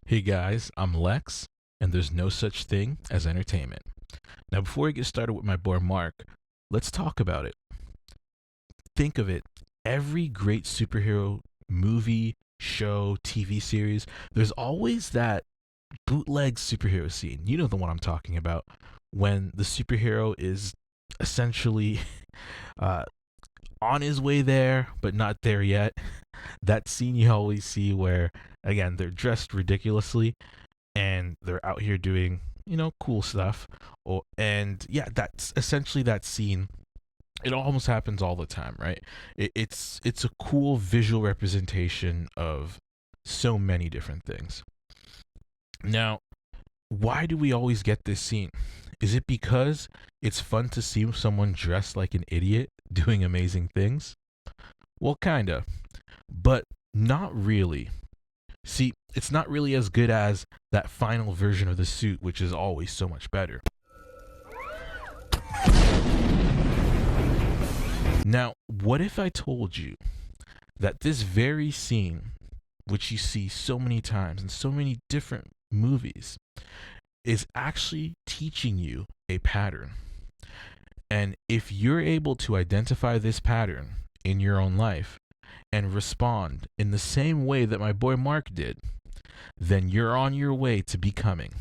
Hey guys, I'm Lex, and there's no such thing as entertainment. Now, before we get started with my boy Mark, let's talk about it. Think of it, every great superhero movie, show, TV series, there's always that bootleg superhero scene. You know the one I'm talking about, when the superhero is essentially uh, on his way there, but not there yet. That scene you always see where, again, they're dressed ridiculously and they're out here doing cool stuff. And yeah, that's essentially that scene. It almost happens all the time, right? It's a cool visual representation of so many different things. Now, why do we always get this scene? Is it because it's fun to see someone dressed like an idiot doing amazing things? Well, kinda, but not really. See, it's not really as good as that final version of the suit, which is always so much better. Now, what if I told you that this very scene, which you see so many times in so many different movies, is actually teaching you a pattern? And if you're able to identify this pattern in your own life and respond in the same way that my boy Mark did, then you're on your way to becoming.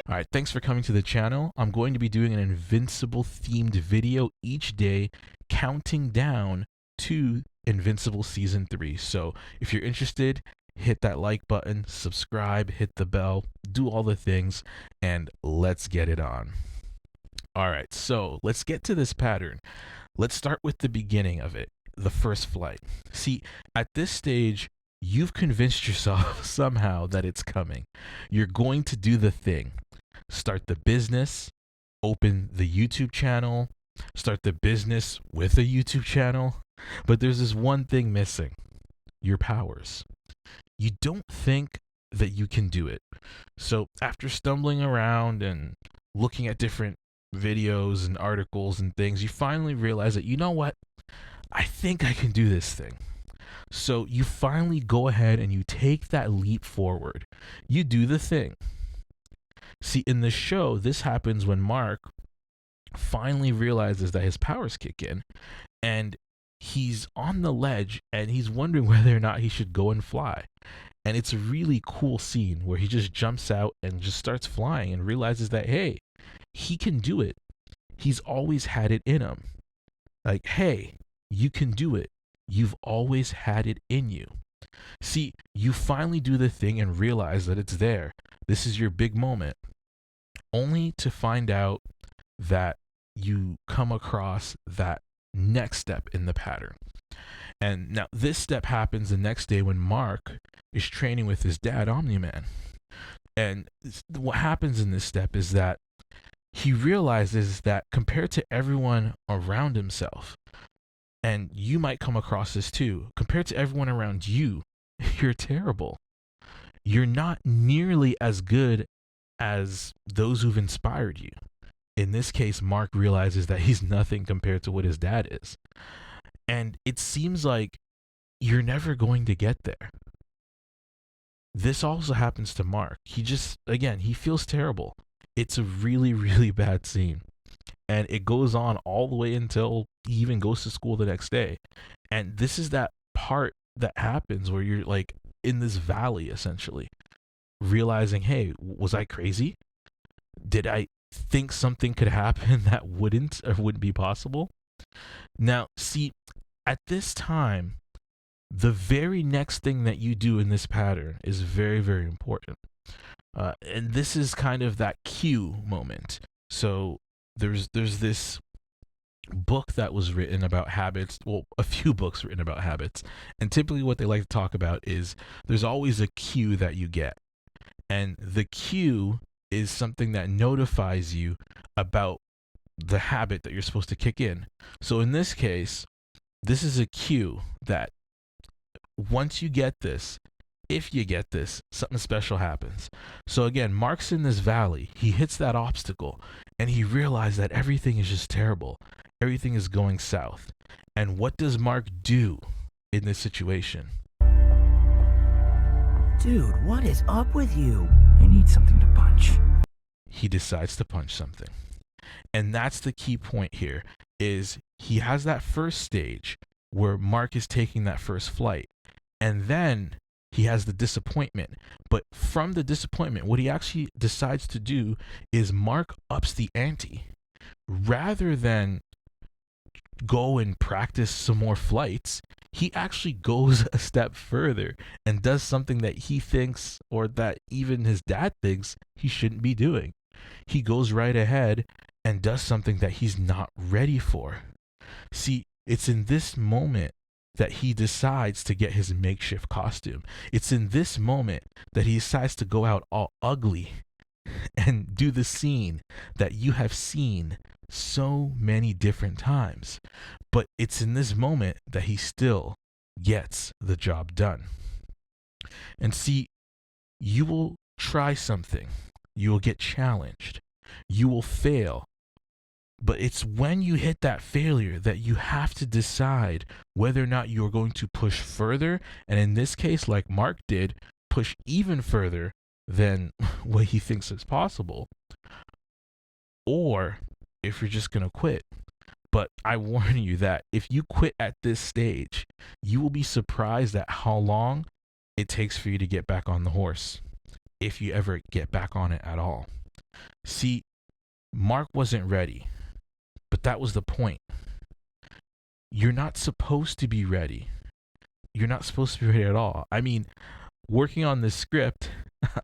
Alright, thanks for coming to the channel. I'm going to be doing an Invincible themed video each day, counting down to Invincible Season 3. So if you're interested, hit that like button, subscribe, hit the bell, do all the things, and let's get it on. Alright, so let's get to this pattern. Let's start with the beginning of it, the first flight. See, at this stage, you've convinced yourself somehow that it's coming. You're going to do the thing. Start the business, open the YouTube channel, start the business with a YouTube channel. But there's this one thing missing: your powers. You don't think that you can do it. So after stumbling around and looking at different videos and articles and things, you finally realize that, you know what? I think I can do this thing. So you finally go ahead and you take that leap forward. You do the thing. See, in the show, this happens when Mark finally realizes that his powers kick in, and he's on the ledge and he's wondering whether or not he should go and fly. And it's a really cool scene where he just jumps out and just starts flying and realizes that, hey, he can do it. He's always had it in him. Like, hey, you can do it. You've always had it in you. See, you finally do the thing and realize that it's there. This is your big moment. Only to find out that you come across that next step in the pattern. And now this step happens the next day when Mark is training with his dad, Omni-Man. And what happens in this step is that he realizes that compared to everyone around himself, and you might come across this too, compared to everyone around you, you're terrible. You're not nearly as good as those who've inspired you. In this case, Mark realizes that he's nothing compared to what his dad is. And it seems like you're never going to get there. This also happens to Mark. He feels terrible. It's a really, really bad scene. And it goes on all the way until he even goes to school the next day. And this is that part that happens where you're like in this valley, essentially, realizing, hey, was I crazy? Did I think something could happen that wouldn't be possible? Now, see, at this time, the very next thing that you do in this pattern is very, very important. And this is kind of that cue moment. So there's this book that was written about habits. Well, a few books written about habits. And typically what they like to talk about is there's always a cue that you get. And the cue is something that notifies you about the habit that you're supposed to kick in. So in this case, this is a cue that once you get this, if you get this, something special happens. So again, Mark's in this valley. He hits that obstacle and he realized that everything is just terrible. Everything is going south. And what does Mark do in this situation. Dude, what is up with you? I need something to punch. He decides to punch something. And that's the key point here, is he has that first stage where Mark is taking that first flight. And then he has the disappointment. But from the disappointment, what he actually decides to do is Mark ups the ante. Rather than go and practice some more flights, he actually goes a step further and does something that he thinks, or that even his dad thinks, he shouldn't be doing. He goes right ahead and does something that he's not ready for. See, it's in this moment that he decides to get his makeshift costume. It's in this moment that he decides to go out all ugly and do the scene that you have seen so many different times. But it's in this moment that he still gets the job done. And see, you will try something, you will get challenged, you will fail. But it's when you hit that failure that you have to decide whether or not you're going to push further. And in this case, like Mark did, push even further than what he thinks is possible. Or if you're just going to quit. But I warn you that if you quit at this stage, you will be surprised at how long it takes for you to get back on the horse, if you ever get back on it at all. See, Mark wasn't ready, but that was the point. You're not supposed to be ready. You're not supposed to be ready at all. I mean, working on this script,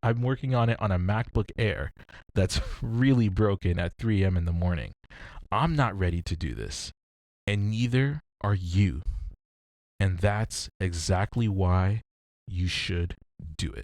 I'm working on it on a MacBook Air that's really broken at 3 a.m. in the morning. I'm not ready to do this, and neither are you. And that's exactly why you should do it.